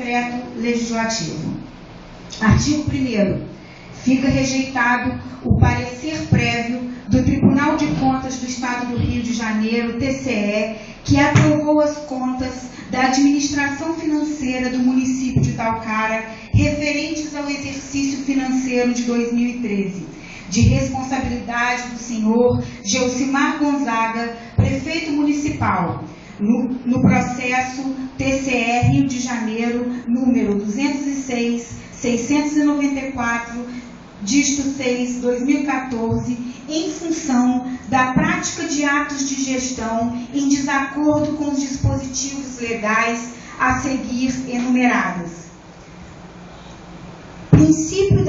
decreto legislativo. Artigo 1º. Fica rejeitado o parecer prévio do Tribunal de Contas do Estado do Rio de Janeiro, TCE, que aprovou as contas da administração financeira do município de Talcara referentes ao exercício financeiro de 2013, de responsabilidade do senhor Geucimar Gonzaga, prefeito municipal, no processo TCE Rio de Janeiro, número 206.694, dígito 6, 2014, em função da prática de atos de gestão em desacordo com os dispositivos legais a seguir enumerados. Princípio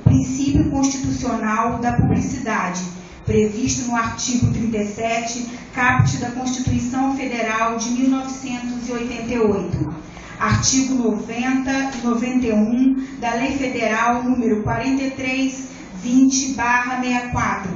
princípio constitucional da publicidade, previsto no artigo 37, caput da Constituição Federal de 1988. Artigo 90 e 91 da Lei Federal número 4320/64.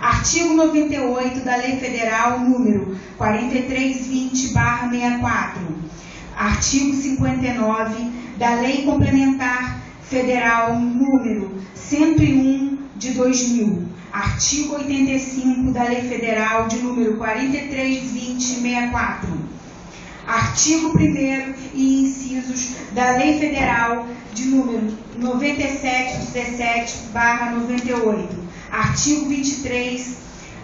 Artigo 98 da Lei Federal número 4320/64. Artigo 59 da Lei Complementar Federal número 101 de 2000. Artigo 85 da Lei Federal de número 4320/64. Artigo 1º e incisos da Lei Federal de número 9717/98. Artigo 23,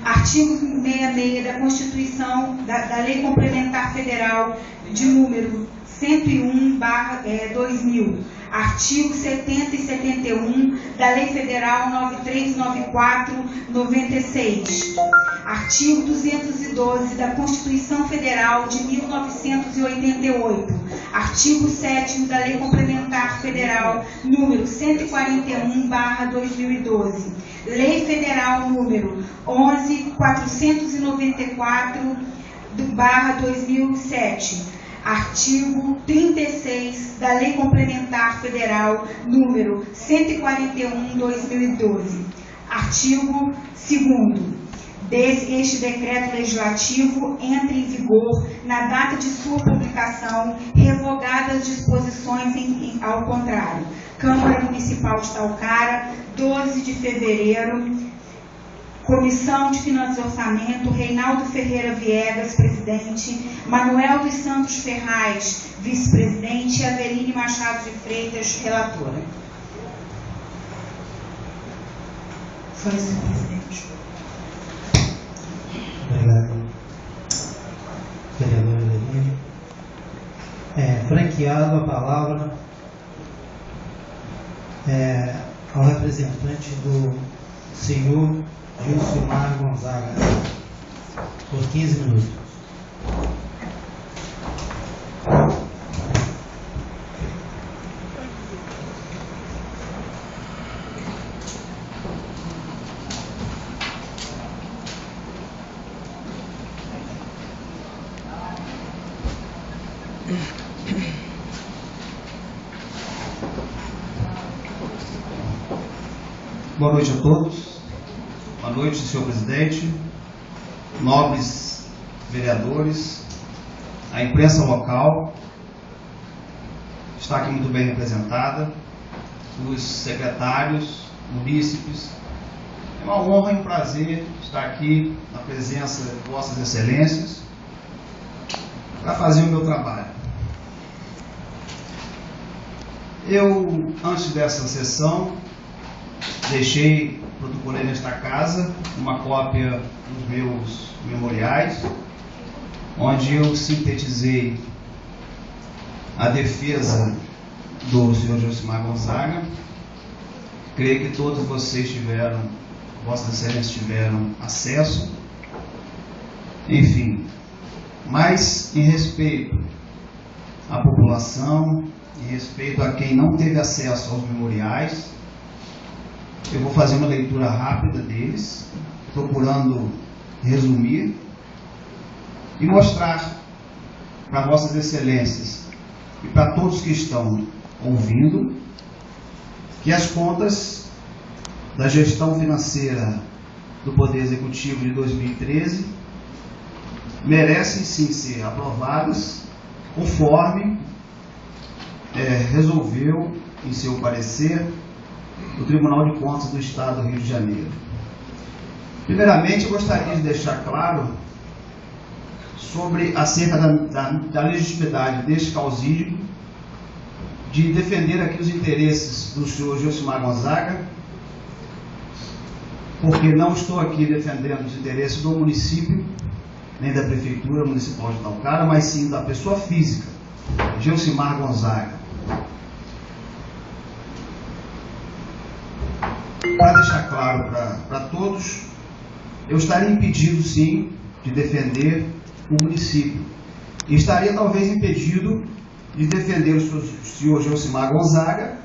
artigo 66 da Constituição, da Lei Complementar Federal de número 101/2000. Artigo 70 e 71 da Lei Federal 9394/96. Artigo 212 da Constituição Federal de 1988. Artigo 7º da Lei Complementar Federal número 141/2012. Lei Federal número 11.494/2007. Artigo 36 da Lei Complementar Federal número 141/2012. Artigo 2º. Este decreto legislativo entra em vigor na data de sua publicação, revogadas as disposições ao contrário. Câmara Municipal de Talcara, 12 de fevereiro. Comissão de Finanças e Orçamento, Reinaldo Ferreira Viegas, presidente, Manuel dos Santos Ferraz, vice-presidente, e Aveline Machado de Freitas, relatora. Foi isso, presidente. Obrigado, vereadora Aveline. Franqueado a palavra ao representante do senhor Geucimar Gonzaga, por 15 minutos. Boa noite a todos. Boa noite, senhor presidente, nobres vereadores, a imprensa local está aqui muito bem representada, os secretários, munícipes. É uma honra e um prazer estar aqui na presença de vossas excelências para fazer o meu trabalho. Eu, antes dessa sessão, protocolei nesta casa uma cópia dos meus memoriais, onde eu sintetizei a defesa do senhor Geucimar Gonzaga. Creio que todos vocês vossas excelências tiveram acesso. Enfim, mas em respeito à população, em respeito a quem não teve acesso aos memoriais, eu vou fazer uma leitura rápida deles, procurando resumir e mostrar para vossas excelências e para todos que estão ouvindo que as contas da gestão financeira do Poder Executivo de 2013 merecem sim ser aprovadas conforme resolveu, em seu parecer, o Tribunal de Contas do Estado do Rio de Janeiro. Primeiramente, eu gostaria de deixar claro acerca da legitimidade deste causídico de defender aqui os interesses do senhor Gilcimar Gonzaga, porque não estou aqui defendendo os interesses do município, nem da Prefeitura Municipal de Talcara, mas sim da pessoa física, Gilcimar Gonzaga. Para deixar claro para todos, eu estaria impedido, sim, de defender o município. E estaria, talvez, impedido de defender o senhor Gilcimar Gonzaga,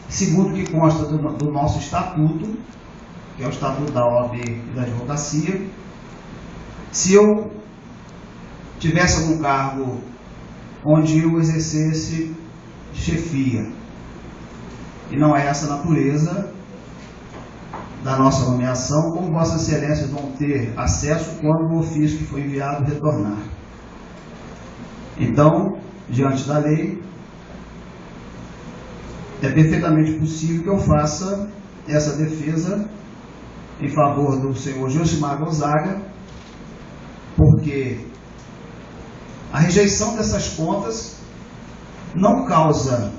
segundo o que consta do nosso estatuto, que é o Estatuto da OAB e da Advocacia, se eu tivesse algum cargo onde eu exercesse chefia. E não é essa a natureza da nossa nomeação, como Vossas Excelências vão ter acesso quando o ofício que foi enviado retornar. Então, diante da lei, é perfeitamente possível que eu faça essa defesa em favor do senhor Gilcimar Gonzaga, porque a rejeição dessas contas não causa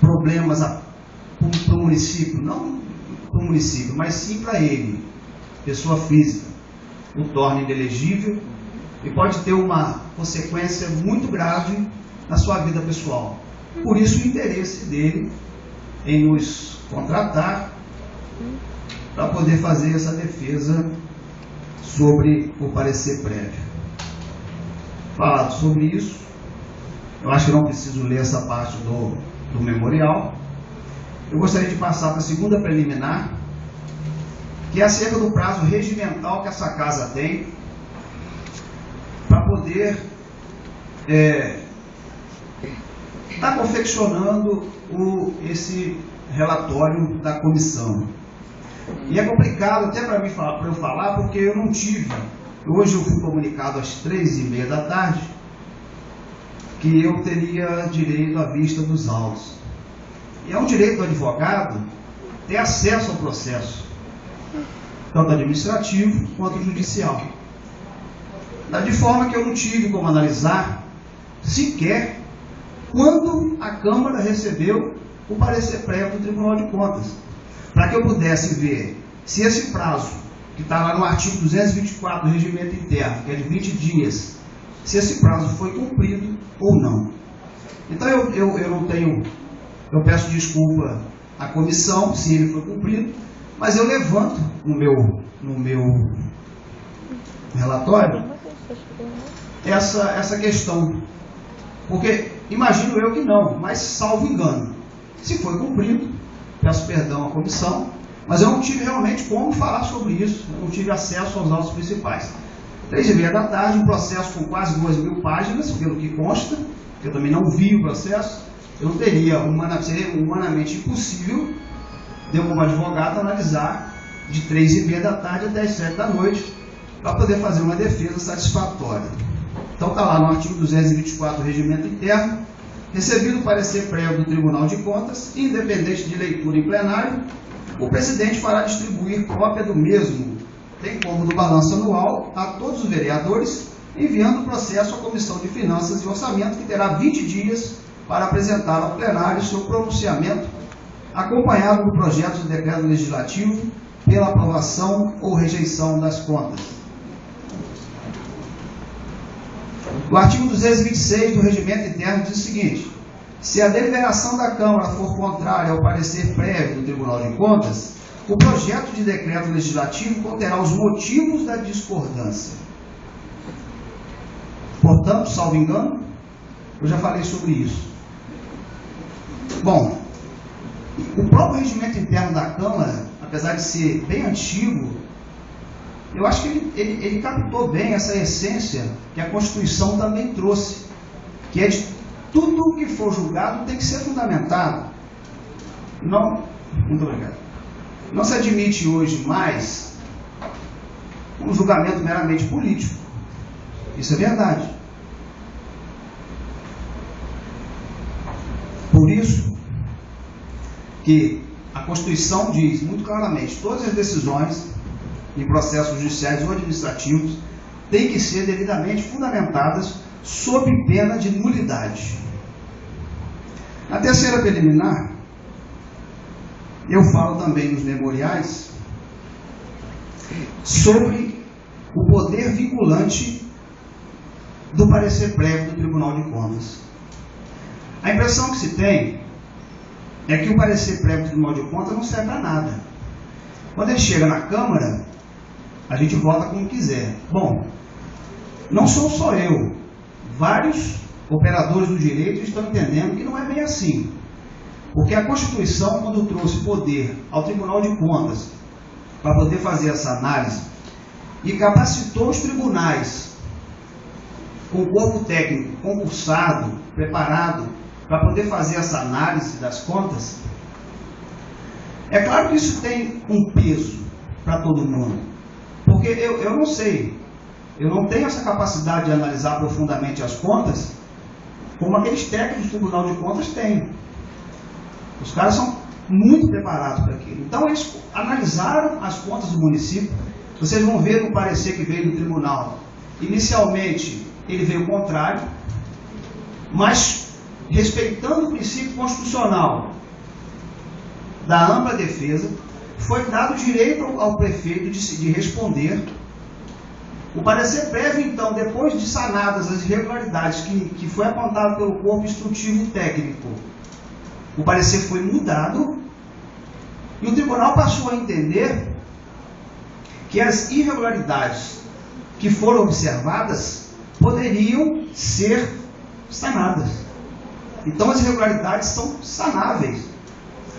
problemas para o município, não para o município, mas sim para ele, pessoa física, o torna inelegível e pode ter uma consequência muito grave na sua vida pessoal. Por isso o interesse dele em nos contratar para poder fazer essa defesa sobre o parecer prévio. Falado sobre isso, eu acho que não preciso ler essa parte do memorial. Eu gostaria de passar para a segunda preliminar, que é acerca do prazo regimental que essa casa tem para poder estar confeccionando esse relatório da comissão. E é complicado até para eu falar, porque eu não tive. Hoje eu fui comunicado às 3h30 da tarde que eu teria direito à vista dos autos. E é um direito do advogado ter acesso ao processo, tanto administrativo quanto judicial. De forma que eu não tive como analisar sequer quando a Câmara recebeu o parecer prévio do Tribunal de Contas, para que eu pudesse ver se esse prazo, que está lá no artigo 224 do Regimento Interno, que é de 20 dias, se esse prazo foi cumprido ou não. Então eu não tenho, eu peço desculpa à comissão se ele foi cumprido, mas eu levanto no meu relatório essa questão, porque imagino eu que não, mas salvo engano, se foi cumprido, peço perdão à comissão, mas eu não tive realmente como falar sobre isso, eu não tive acesso aos autos principais. 3h30 da tarde, um processo com quase 2.000 páginas, pelo que consta, que eu também não vi o processo, eu não teria, seria humanamente impossível de eu, como advogado, analisar de 3h30 da tarde até as 7 da noite, para poder fazer uma defesa satisfatória. Então está lá no artigo 224 do Regimento Interno, recebido o parecer prévio do Tribunal de Contas, independente de leitura em plenário, o presidente fará distribuir cópia do mesmo, bem como do balanço anual, a todos os vereadores, enviando o processo à Comissão de Finanças e Orçamento, que terá 20 dias para apresentar ao plenário seu pronunciamento, acompanhado do projeto de decreto legislativo pela aprovação ou rejeição das contas. O artigo 226 do Regimento Interno diz o seguinte: se a deliberação da Câmara for contrária ao parecer prévio do Tribunal de Contas, o projeto de decreto legislativo conterá os motivos da discordância. Portanto, salvo engano, eu já falei sobre isso. Bom, o próprio regimento interno da Câmara, apesar de ser bem antigo, eu acho que ele captou bem essa essência que a Constituição também trouxe, que é de tudo que for julgado tem que ser fundamentado. Muito obrigado. Não se admite hoje mais um julgamento meramente político. Isso é verdade. Por isso que a Constituição diz muito claramente, todas as decisões em processos judiciais ou administrativos têm que ser devidamente fundamentadas sob pena de nulidade. Na terceira preliminar, eu falo também nos memoriais sobre o poder vinculante do parecer prévio do Tribunal de Contas. A impressão que se tem é que o parecer prévio do Tribunal de Contas não serve para nada. Quando ele chega na Câmara, a gente vota como quiser. Bom, não sou só eu. Vários operadores do direito estão entendendo que não é bem assim. Porque a Constituição, quando trouxe poder ao Tribunal de Contas para poder fazer essa análise e capacitou os tribunais com o corpo técnico concursado, preparado, para poder fazer essa análise das contas, é claro que isso tem um peso para todo mundo. Porque eu não sei, eu não tenho essa capacidade de analisar profundamente as contas como aqueles técnicos do Tribunal de Contas têm. Os caras são muito preparados para aquilo. Então eles analisaram as contas do município. Vocês vão ver no parecer que veio do tribunal. Inicialmente ele veio contrário, mas respeitando o princípio constitucional da ampla defesa, foi dado direito ao prefeito de responder. O parecer prévio, então, depois de sanadas as irregularidades que foi apontado pelo corpo instrutivo técnico, o parecer foi mudado e o tribunal passou a entender que as irregularidades que foram observadas poderiam ser sanadas. Então as irregularidades são sanáveis.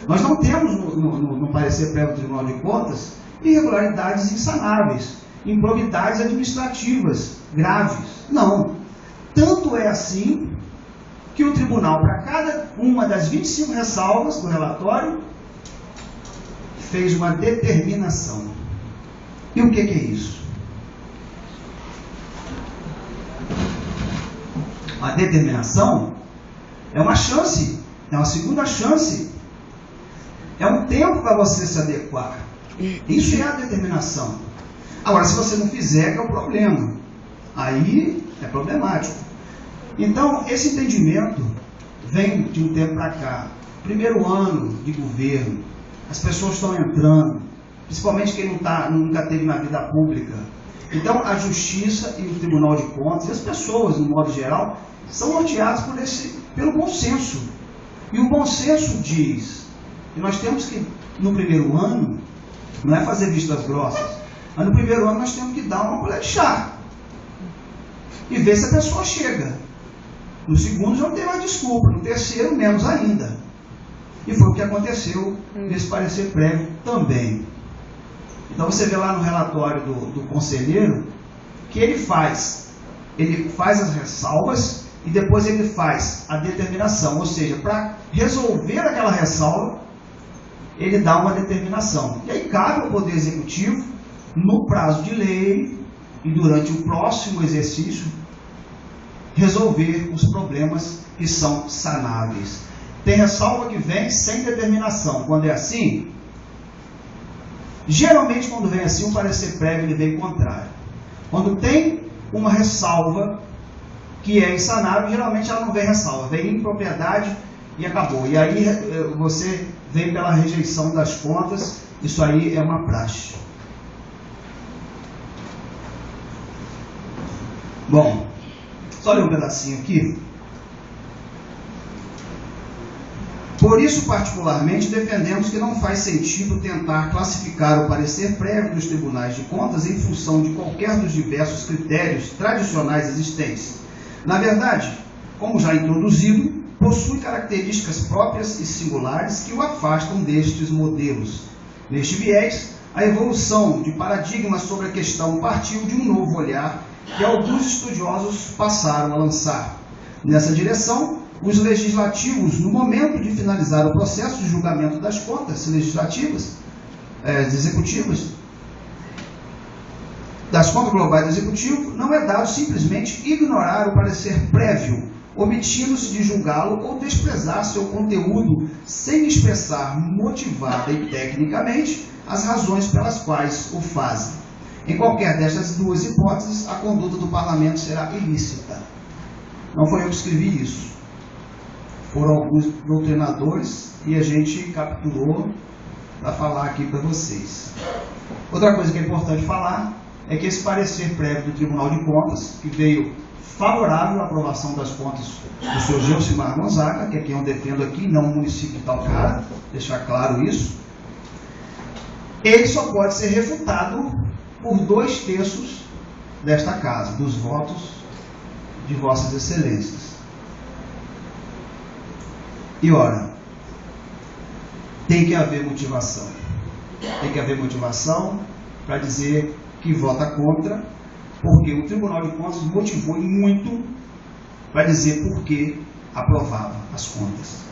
Nós não temos no parecer prévio do Tribunal de Contas irregularidades insanáveis, improbidades administrativas graves. Não. Tanto é assim que o tribunal, para cada uma das 25 ressalvas do relatório, fez uma determinação. E o que é isso? A determinação é uma chance, é uma segunda chance, é um tempo para você se adequar. Isso é a determinação. Agora, se você não fizer, é o problema. Aí é problemático. Então, esse entendimento vem de um tempo para cá. Primeiro ano de governo, as pessoas estão entrando, principalmente quem nunca teve na vida pública. Então, a Justiça e o Tribunal de Contas, e as pessoas, no modo geral, são norteadas pelo bom senso. E o bom senso diz que nós temos que, no primeiro ano, não é fazer vistas grossas, mas no primeiro ano nós temos que dar uma colher de chá e ver se a pessoa chega. No segundo já não tem mais desculpa, no terceiro menos ainda. E foi o que aconteceu nesse parecer prévio também. Então você vê lá no relatório do conselheiro que ele faz as ressalvas e depois ele faz a determinação, ou seja, para resolver aquela ressalva, ele dá uma determinação. E aí cabe ao Poder Executivo, no prazo de lei e durante o próximo exercício, resolver os problemas que são sanáveis. Tem ressalva que vem sem determinação. Quando é assim, geralmente quando vem assim, um parecer prévio ele vem contrário. Quando tem uma ressalva que é insanável, geralmente ela não vem ressalva, vem impropriedade e acabou. E aí você vem pela rejeição das contas, isso aí é uma praxe. Bom, só ler um pedacinho aqui. Por isso, particularmente, defendemos que não faz sentido tentar classificar o parecer prévio dos tribunais de contas em função de qualquer dos diversos critérios tradicionais existentes. Na verdade, como já introduzido, possui características próprias e singulares que o afastam destes modelos. Neste viés, a evolução de paradigmas sobre a questão partiu de um novo olhar que alguns estudiosos passaram a lançar. Nessa direção, os legislativos, no momento de finalizar o processo de julgamento das contas legislativas, executivas, das contas globais do Executivo, não é dado simplesmente ignorar o parecer prévio omitindo-se de julgá-lo ou desprezar seu conteúdo sem expressar motivada e tecnicamente as razões pelas quais o fazem. Em qualquer destas duas hipóteses, a conduta do parlamento será ilícita. Não foi eu que escrevi isso. Foram alguns doutrinadores e a gente capturou para falar aqui para vocês. Outra coisa que é importante falar é que esse parecer prévio do Tribunal de Contas, que veio favorável à aprovação das contas do senhor Geucimar Gonzaga, que é quem eu defendo aqui, não o município de Talcara, deixar claro isso, ele só pode ser refutado por 2/3 desta casa, dos votos de Vossas Excelências. E ora, tem que haver motivação. Tem que haver motivação para dizer que vota contra, porque o Tribunal de Contas motivou muito para dizer por que aprovava as contas.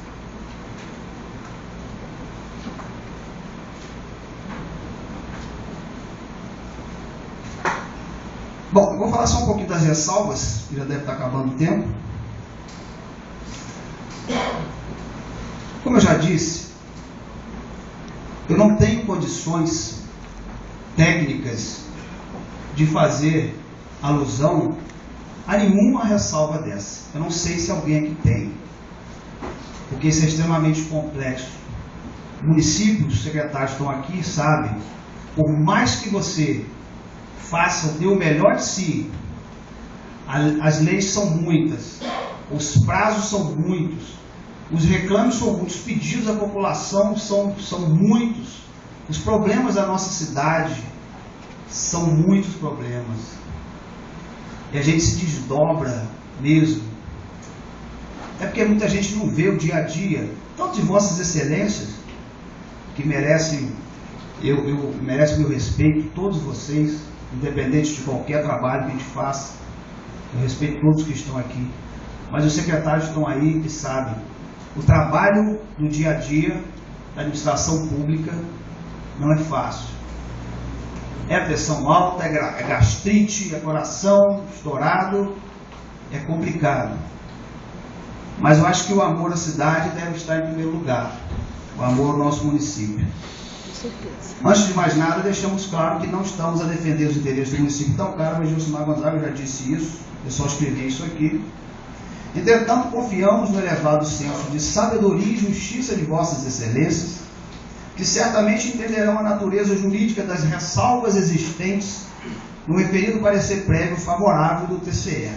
Bom, eu vou falar só um pouquinho das ressalvas, que já deve estar acabando o tempo. Como eu já disse, eu não tenho condições técnicas de fazer alusão a nenhuma ressalva dessa. Eu não sei se alguém aqui tem, porque isso é extremamente complexo. Municípios, os secretários estão aqui e sabem, por mais que você faça, dê o melhor de si, as leis são muitas, os prazos são muitos, os reclames são muitos, os pedidos da população são muitos, os problemas da nossa cidade são muitos problemas, e a gente se desdobra mesmo. É porque muita gente não vê o dia a dia, tanto de Vossas Excelências, que merecem meu respeito, todos vocês, independente de qualquer trabalho que a gente faça. Eu respeito todos que estão aqui, mas os secretários estão aí e sabem, o trabalho do dia a dia da administração pública não é fácil. É pressão alta, é gastrite, é coração estourado, é complicado. Mas eu acho que o amor à cidade deve estar em primeiro lugar, o amor ao nosso município. Antes de mais nada, deixamos claro que não estamos a defender os interesses do município de Talcara, mas Geucimar Gonzaga já disse isso, eu só escrevi isso aqui. Entretanto, confiamos no elevado senso de sabedoria e justiça de Vossas Excelências, que certamente entenderão a natureza jurídica das ressalvas existentes no referido parecer prévio favorável do TCE.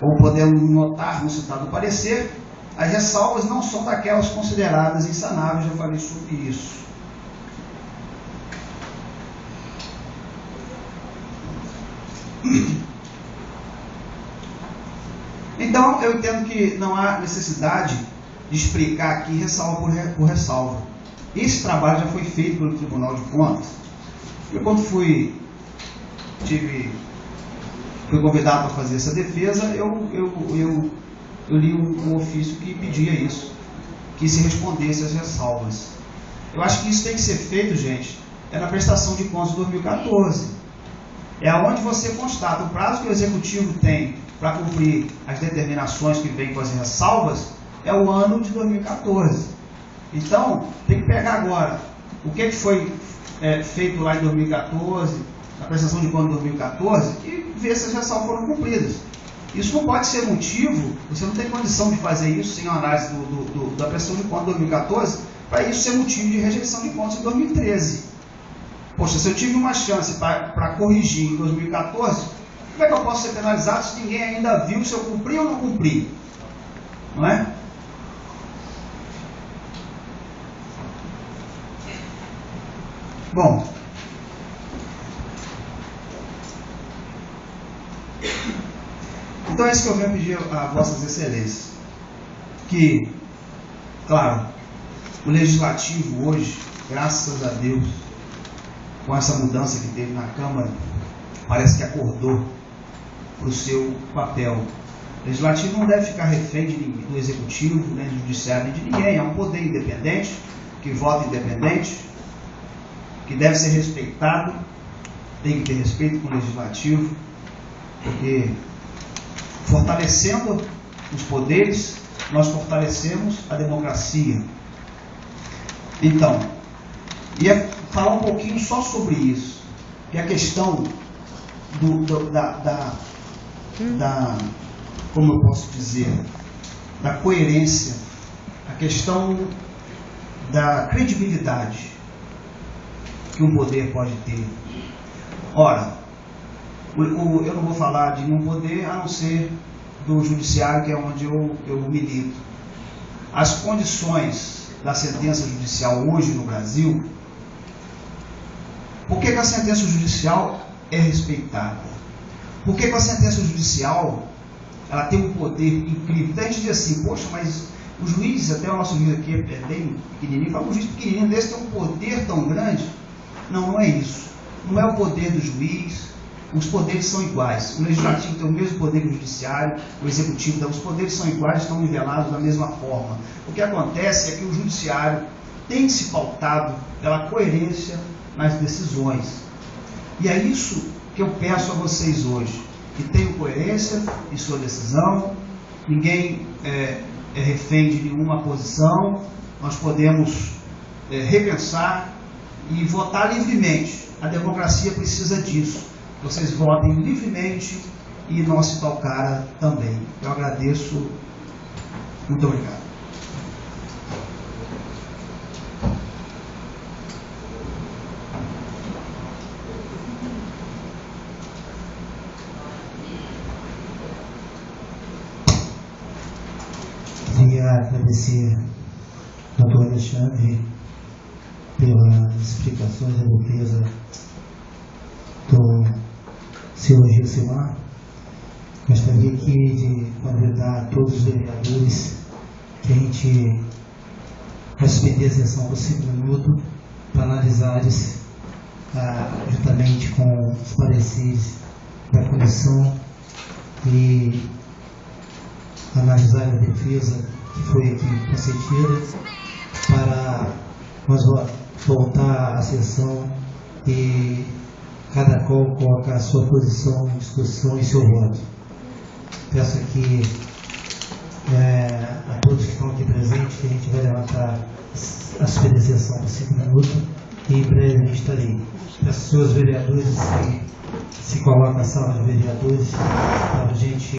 Como podemos notar no citado parecer, as ressalvas não são daquelas consideradas insanáveis, já falei sobre isso. Então, eu entendo que não há necessidade de explicar aqui ressalva por ressalva. Esse trabalho já foi feito pelo Tribunal de Contas. Eu, quando fui convidado para fazer essa defesa, eu li um ofício que pedia isso, que se respondesse às ressalvas. Eu acho que isso tem que ser feito, gente, na prestação de contas de 2014. É onde você constata o prazo que o Executivo tem para cumprir as determinações que vêm com as ressalvas, é o ano de 2014. Então, tem que pegar agora o que foi feito lá em 2014, na prestação de contas de 2014, e ver se as ressalvas foram cumpridas. Isso não pode ser motivo, você não tem condição de fazer isso sem a análise da prestação de contas de 2014, para isso ser motivo de rejeição de contas em 2013. Poxa, se eu tive uma chance para corrigir em 2014, como é que eu posso ser penalizado se ninguém ainda viu se eu cumpri ou não cumpri? Não é? Bom, então é isso que eu venho pedir a Vossas Excelências, que, claro, o Legislativo hoje, graças a Deus, com essa mudança que teve na Câmara, parece que acordou para o seu papel. O Legislativo não deve ficar refém do Executivo, nem do Judiciário, nem de ninguém. É um poder independente, que vota independente, que deve ser respeitado, tem que ter respeito com o Legislativo, porque Fortalecendo os poderes, nós fortalecemos a democracia. Então, ia falar um pouquinho só sobre isso, que é a questão como eu posso dizer, da coerência, a questão da credibilidade que um poder pode ter. Ora, eu não vou falar de nenhum poder a não ser do judiciário, que é onde eu milito. As condições da sentença judicial hoje no Brasil, por que a sentença judicial é respeitada? Por que a sentença judicial ela tem um poder incrível? Então a gente diz assim, poxa, mas o juiz, até o nosso juiz aqui é bem pequenininho, fala, um juiz pequenininho desse tem um poder tão grande? Não, não é isso. Não é o poder do juiz, os poderes são iguais. O legislativo tem o mesmo poder que o judiciário, o executivo, os poderes são iguais, estão nivelados da mesma forma. O que acontece é que o judiciário tem se pautado pela coerência nas decisões. E é isso que eu peço a vocês hoje, que tenham coerência em sua decisão, ninguém é refém de nenhuma posição, nós podemos repensar e votar livremente. A democracia precisa disso. Vocês votem livremente e não se tocar também. Eu agradeço. Muito obrigado. Queria agradecer ao doutor Alexandre pelas explicações da defesa do senhor Gilcimar. Gostaria aqui de convidar todos os vereadores que a gente vai suspender a sessão por 5 minutos para analisar juntamente com os pareceres da comissão e analisar a defesa que foi aqui concedida para nós voltar à sessão e cada qual colocar a sua posição em discussão e seu voto. Peço aqui a todos que estão aqui presentes que a gente vai levantar a suspender a sessão por 5 minutos e em breve a gente está aí. Peço aos senhores vereadores que se colocam na sala de vereadores para a gente